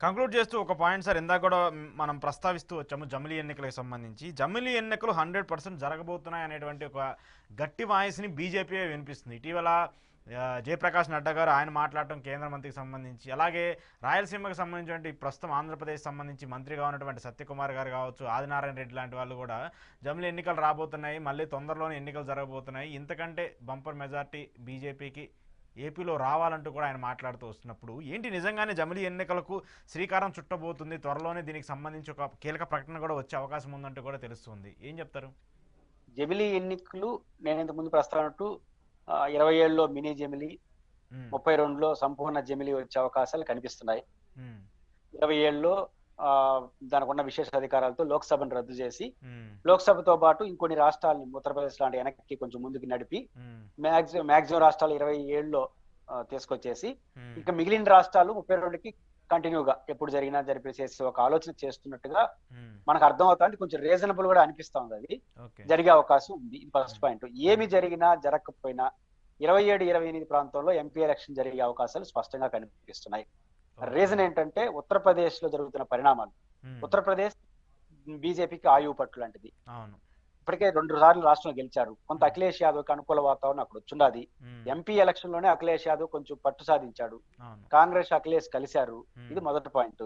Conclude చేస్తూ ఒక point sir, ఇందాక కూడా మనం ప్రస్తావిస్తూ వచ్చాము జమిలీ ఎన్నికలకు సంబంధించి. జమిలీ ఎన్నికలు 100% జరగబోతున్నాయి అనేటువంటి ఒక గట్టి వాయిస్ని బీజేపీ వినిపిస్తుంది. ఇటీవల జయప్రకాష్ నడ్డా గారు ఆయన మాట్లాడటం కేంద్ర మంత్రికి సంబంధించి, అలాగే రాయలసీమకు సంబంధించినటువంటి ప్రస్తుతం ఆంధ్రప్రదేశ్ సంబంధించి మంత్రిగా ఉన్నటువంటి సత్యకుమార్ గారు కావచ్చు, ఆదినారాయణ రెడ్డి లాంటి వాళ్ళు కూడా జమిలీ ఎన్నికలు రాబోతున్నాయి, మళ్ళీ తొందరలోనే ఎన్నికలు జరగబోతున్నాయి, ఇంతకంటే బంపర్ మెజార్టీ బీజేపీకి ఏపీలో రావాలంటూ కూడా ఆయన మాట్లాడుతూ వస్తున్నప్పుడు, ఏంటి నిజంగానే జమిలీ ఎన్నికలకు శ్రీకారం చుట్టబోతుంది, త్వరలోనే దీనికి సంబంధించి ఒక కీలక ప్రకటన కూడా వచ్చే అవకాశం ఉందంటూ కూడా తెలుస్తుంది, ఏం చెప్తారు? జమిలీ ఎన్నికలు నేను ఇంతకు ముందు ప్రస్తావనట్టు 27లో మినీ జమిలీ, 32లో సంపూర్ణ జమిలీ వచ్చే అవకాశాలు కనిపిస్తున్నాయి. 27లో దానికి ఉన్న విశేష అధికారాలతో లోక్సభను రద్దు చేసి లోక్సభతో పాటు ఇంకొన్ని రాష్ట్రాలని ఉత్తరప్రదేశ్ లాంటి వెనక్కి కొంచెం ముందుకు నడిపి మాక్సిమం రాష్ట్రాలు 27లో తీసుకొచ్చేసి ఇంకా మిగిలిన రాష్ట్రాలు 32కి కంటిన్యూగా ఎప్పుడు జరిగినా జరిపేసేసి ఒక ఆలోచన చేస్తున్నట్టుగా మనకు అర్థం అవుతుంది. కొంచెం రీజనబుల్ కూడా అనిపిస్తా ఉంది. అది జరిగే అవకాశం ఉంది. First point. ఏమి జరిగినా జరగకపోయినా 27-28 ప్రాంతంలో ఎంపీ ఎలక్షన్ జరిగే అవకాశాలు స్పష్టంగా కనిపిస్తున్నాయి. రీజన్ ఏంటంటే ఉత్తరప్రదేశ్ లో జరుగుతున్న పరిణామాలు. ఉత్తరప్రదేశ్ బీజేపీకి ఆయువు పట్టు లాంటిది. ఇప్పటికే 2 సార్లు రాష్ట్రంలో గెలిచారు. కొంత అఖిలేష్ యాదవ్ కి అనుకూల వాతావరణం అక్కడ వచ్చుండాది. ఎంపీ ఎలక్షన్ లోనే అఖిలేష్ యాదవ్ కొంచెం పట్టు సాధించాడు. కాంగ్రెస్ అఖిలేష్ కలిశారు. ఇది మొదటి పాయింట్.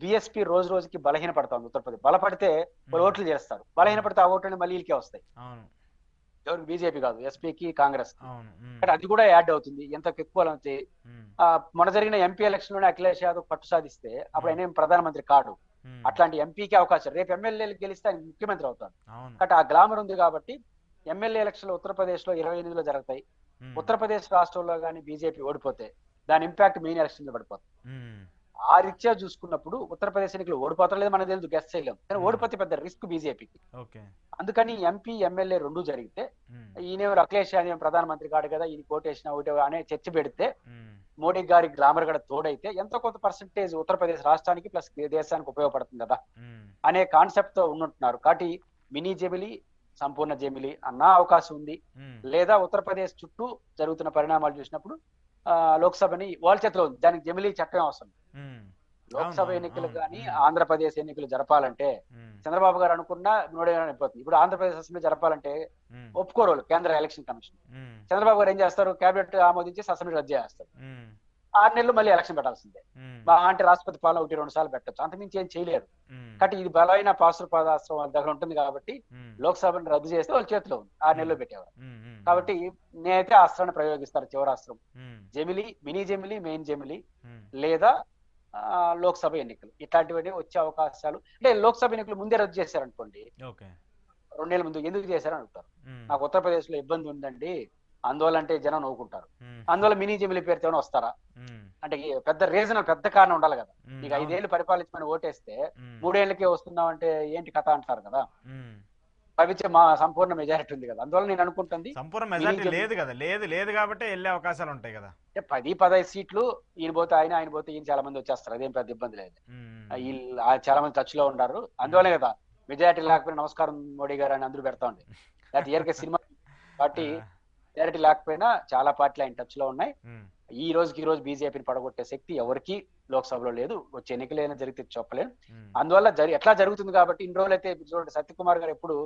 బీఎస్పీ రోజు రోజుకి బలహీన పడతా ఉత్తరప్రదేశ్. బలపడితే వాళ్ళు ఓట్లు చేస్తారు, బలహీన పడితే ఆ ఓట్లు మళ్ళీ వీళ్ళకే వస్తాయి. ఎవరికి? బీజేపీ కాదు, ఎస్పీకి, కాంగ్రెస్. అది కూడా యాడ్ అవుతుంది. ఎంత ఎక్కువ మొన్న జరిగిన ఎంపీ ఎలక్షన్ లోనే అఖిలేష్ యాదవ్ పట్టు సాధిస్తే అప్పుడు ఆయన ప్రధానమంత్రి కాడు. అట్లాంటి ఎంపీకి అవకాశం. రేపు ఎమ్మెల్యేలు గెలిస్తే ఆయన ముఖ్యమంత్రి అవుతాడు. కాబట్టి ఆ గ్లామర్ ఉంది కాబట్టి ఎమ్మెల్యే ఎలక్షన్లు ఉత్తరప్రదేశ్ లో 28లో జరుగుతాయి. ఉత్తరప్రదేశ్ రాష్ట్రంలో కానీ బీజేపీ ఓడిపోతే దాని ఇంపాక్ట్ మెయిన్ ఎలక్షన్ లో పడిపోతుంది. ఆ రీత్యా చూసుకున్నప్పుడు ఉత్తరప్రదేశ్ ఎన్నికలు ఓడిపోతారు లేదు మనకు తెలుసు, గెస్ట్ చేయలేం. కానీ ఓడిపోతే పెద్ద రిస్క్ బీజేపీకి. అందుకని ఎంపీ ఎమ్మెల్యే 2 జరిగితే ఈయన అఖిలేష్ యాదవ్ ప్రధానమంత్రి కాడు కదా, ఈయన కోటేసిన ఒకటి అనే చర్చ పెడితే మోడీ గారి గ్లామర్ కూడా తోడైతే ఎంతో కొంత పర్సెంటేజ్ ఉత్తరప్రదేశ్ రాష్ట్రానికి ప్లస్ దేశానికి ఉపయోగపడుతుంది కదా అనే కాన్సెప్ట్ తో ఉంటున్నారు. కాబట్టి మినీ జమిలీ, సంపూర్ణ జమిలీ అన్న అవకాశం ఉంది. లేదా ఉత్తరప్రదేశ్ చుట్టూ జరుగుతున్న పరిణామాలు చూసినప్పుడు లోక్సభని వాళ్ళ చేతిలో ఉంది. దానికి జమిలీ చట్టం అవసరం. లోక్సభ ఎన్నికలు కానీ ఆంధ్రప్రదేశ్ ఎన్నికలు జరపాలంటే చంద్రబాబు గారు అనుకున్నా మోడీ గారు అయిపోతుంది. ఇప్పుడు ఆంధ్రప్రదేశ్ అసెంబ్లీ జరపాలంటే ఒప్పుకోరు వాళ్ళు, కేంద్ర ఎలక్షన్ కమిషన్. చంద్రబాబు గారు ఏం చేస్తారు? కేబినెట్ ఆమోదించి అసెంబ్లీ రద్దు చేస్తారు. 6 నెలలు మళ్ళీ ఎలక్షన్ పెట్టాల్సిందే. అంటే రాష్ట్రపతి పాలన 1-2 సార్లు పెట్టచ్చు, అంతకుమించి ఏం చేయలేరు. కాబట్టి ఇది బలమైన పాదాస్త్రం వాళ్ళ దగ్గర ఉంటుంది కాబట్టి లోక్సభను రద్దు చేస్తే వాళ్ళ చేతిలో ఉంది. 6 నెలలు పెట్టేవారు. కాబట్టి నేనైతే అస్త్రాన్ని ప్రయోగిస్తారు. చివరాస్త్రం జమిలీ, మినీ జమిలీ, మెయిన్ జమిలీ, లేదా లోక్సభ ఎన్నికలు. ఇట్లాంటివన్నీ వచ్చే అవకాశాలు. అంటే లోక్సభ ఎన్నికలు ముందే రద్దు చేశారనుకోండి, 2 నెలల ముందు ఎందుకు చేశారని అడుగుతారు. నాకు ఉత్తరప్రదేశ్ లో ఇబ్బంది ఉందండి, అందువల్ల అంటే జనం నవ్వుకుంటారు. అందువల్ల మినీ జమిలీ పేరుతో వస్తారా అంటే పెద్ద రీజన్, పెద్ద కారణం ఉండాలి కదా. నీకు 5 ఏళ్ళు పరిపాలించమని ఓటేస్తే 3 ఏళ్ళకే వస్తున్నావు అంటే ఏంటి కథ అంటారు కదా. అవిచ్చే మా సంపూర్ణ మెజారిటీ ఉంది కదా, అందువల్ల నేను అనుకుంటుంది సంపూర్ణ మెజారిటీ లేదు కదా. లేదు కాబట్టి వెళ్ళే అవకాశాలు ఉంటాయి కదా. 10-15 సీట్లు ఈయన పోతే ఆయన పోతే ఈయన చాలా మంది వచ్చేస్తారు. అదేం పెద్ద ఇబ్బంది లేదు. చాలా మంది టచ్ లో ఉంటారు. అందువల్లే కదా మెజారిటీ లేకపోయినా నమస్కారం మోడీ గారు అని అందరూ పెడతా ఉండే. లేకపోతే సినిమా పార్టీ మెజారిటీ లేకపోయినా చాలా పార్టీలు ఆయన టచ్ లో ఉన్నాయి. ఈ రోజు బీజేపీని పడగొట్టే శక్తి ఎవరికి లోక్సభలో లేదు. వచ్చే ఎన్నికలు అయినా జరిగితే చెప్పలేను. అందువల్ల ఎట్లా జరుగుతుంది కాబట్టి ఇన్ని రోజులు అయితే చూడండి, సత్యకుమార్ గారు ఎప్పుడు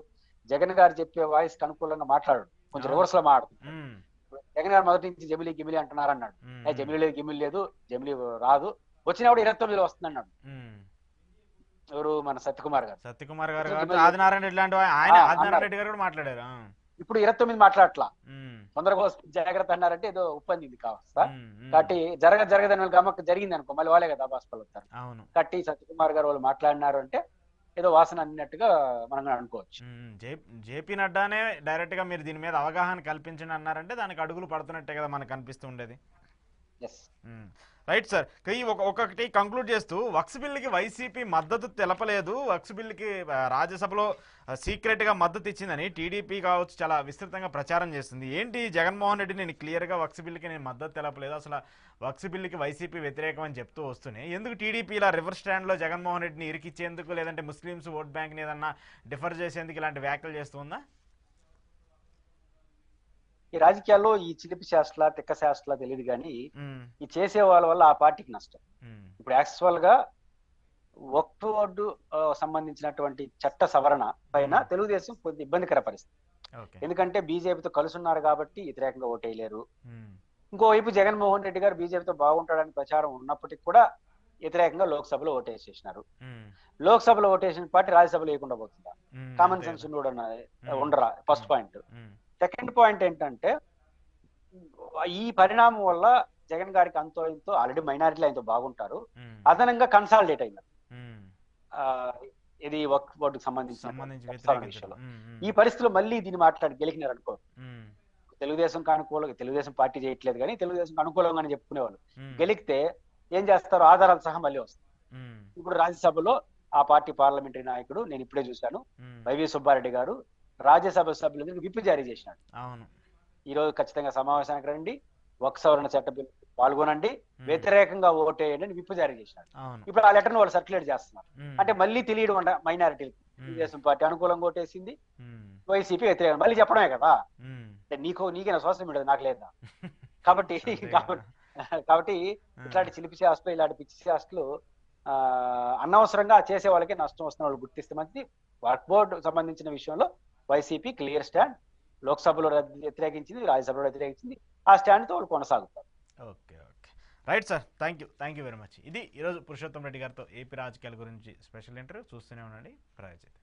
జగన్ గారు చెప్పే వాయిస్ కి అనుకూలంగా మాట్లాడు, కొంచెం రివర్స్ లో మాట్లాడుతుంది. జగన్ గారు మొదటి నుంచి జమిలీ గిమిలీ అంటున్నారు అన్నాడు. జమిలీ లేదు, గిమిలీ లేదు, జమిలీ రాదు, వచ్చినప్పుడు 29లో వస్తుంది అన్నాడు. ఎవరు? మన సత్యకుమార్ గారు. ఆదినారాయణ రెడ్డి గారు కూడా మాట్లాడారు. ఇప్పుడు 29 మాట్లాడట్లా, తొందరగా జాగ్రత్త అన్నారంటే ఏదో ఒప్పందింది కావస్తా. కాబట్టి జరగదని గమ్మకు జరిగింది అనుకో, మళ్ళీ వాళ్ళే కదా బాస్పల్ వస్తారు. కాబట్టి సత్యకుమార్ గారు వాళ్ళు మాట్లాడినారు అంటే ఏదో వాసన అన్నట్టుగా మనం అనుకోవచ్చు. జేపీ నడ్డానే డైరెక్ట్ గా మీరు దీని మీద అవగాహన కల్పించండి అన్నారంటే దానికి అడుగులు పడుతున్నట్టే కదా మనకు అనిపిస్తూ ఉండేది. Right sir. ఒకటి కంక్లూడ్ చేస్తూ, వక్స్ బిల్లుకి వైసీపీ మద్దతు తెలపలేదు, వక్స్ బిల్లుకి రాజ్యసభలో సీక్రెట్ గా మద్దతు ఇచ్చిందని టీడీపీ కావచ్చు చాలా విస్తృతంగా ప్రచారం చేస్తుంది. ఏంటి జగన్మోహన్ రెడ్డి నేను క్లియర్ గా వక్స్ బిల్లుకి నేను మద్దతు తెలపలేదు, అసలు వక్స్ బిల్లుకి వైసీపీ వ్యతిరేకం అని చెప్తూ వస్తున్నాయి. ఎందుకు టీడీపీ ఇలా రివర్స్ స్టాండ్ లో జగన్మోహన్ రెడ్డిని ఇరికిచ్చేందుకు, లేదంటే ముస్లిమ్స్ ఓట్ బ్యాంక్ ని ఏదన్నా డిఫర్ చేసేందుకు ఇలాంటి వ్యాఖ్యలు చేస్తుందా? ఈ రాజకీయాల్లో ఈ చిలిపి శాస్త్ర తిక్క శాస్త్ర తెలియదు కానీ ఈ చేసే వాళ్ళ వల్ల ఆ పార్టీకి నష్టం. ఇప్పుడు యాక్చువల్ గా వక్ఫ్ బోర్డు సంబంధించినటువంటి చట్ట సవరణ పైన తెలుగుదేశం కొద్ది ఇబ్బందికర పరిస్థితి. ఓకే. ఎందుకంటే బీజేపీతో కలుసున్నారు కాబట్టి వ్యతిరేకంగా ఓటేయలేరు. ఇంకోవైపు జగన్మోహన్ రెడ్డి గారు బీజేపీతో బాగుంటాడని ప్రచారం ఉన్నప్పటికీ కూడా వ్యతిరేకంగా లోక్సభలో ఓటేసేసినారు. లోక్సభలో ఓటేసిన పార్టీ రాజ్యసభలో వేయకుండా పోతుందా? కామన్ సెన్స్ ఉండరా? First point. సెకండ్ పాయింట్ ఏంటంటే ఈ పరిణామం వల్ల జగన్ గారికి అంతో ఇంతో ఆల్రెడీ మైనారిటీలు ఆయనతో బాగుంటారు, అదనంగా కన్సాలిడేట్ అయినారు ఇది వక్ఫ్ బోర్డుకు సంబంధించిన విషయంలో. ఈ పరిస్థితిలో మళ్ళీ దీన్ని మాట్లాడి గెలికినారు అనుకో, తెలుగుదేశం తెలుగుదేశం పార్టీ చేయట్లేదు కానీ తెలుగుదేశం అనుకూలంగానే చెప్పుకునేవాళ్ళు. గెలికితే ఏం చేస్తారు? ఆధారాలు సహా మళ్ళీ వస్తాయి. ఇప్పుడు రాజ్యసభలో ఆ పార్టీ పార్లమెంటరీ నాయకుడు, నేను ఇప్పుడే చూశాను, వైవి సుబ్బారెడ్డి గారు రాజ్యసభ సభ్యులందరికీ విప్ జారీ చేసినాడు. ఈ రోజు ఖచ్చితంగా సమావేశానికి రండి, వక్ఫ్ సవరణ చట్ట బిల్లు పాల్గొనండి, వ్యతిరేకంగా ఓటేయండి అని విప్ జారీ చేసినాడు. ఇప్పుడు ఆ లెటర్ వాళ్ళు సర్క్యులేట్ చేస్తున్నారు. అంటే మళ్ళీ తెలియడం అంట మైనారిటీ తెలుగుదేశం పార్టీ అనుకూలంగా ఓటేసింది, వైసీపీ వ్యతిరేకం మళ్ళీ చెప్పడమే కదా. నీకేనా సోషల్ మీడియా, నాకు లేదా? కాబట్టి కాబట్టి ఇట్లాంటి చిలిపి చేష్టలు, ఇలాంటి పిచ్చి చేష్టలు అనవసరంగా చేసే వాళ్ళకి నష్టం వస్తున్న వాళ్ళు గుర్తిస్తే మంచిది. వర్క్ బోర్డు సంబంధించిన విషయంలో వైసీపీ క్లియర్ స్టాండ్, లోక్సభలో వ్యతిరేకించింది, రాజ్యసభలో వ్యతిరేకించింది, ఆ స్టాండ్ తో వాళ్ళు కొనసాగుతారు. Okay okay, right sir, thank you very much. ఇది ఈరోజు పురుషోత్తం రెడ్డి గారితో ఏపీ రాజకీయాల గురించి స్పెషల్ ఇంటర్వ్యూ. చూస్తూనే ఉండండి ప్రజాజ్యోతి.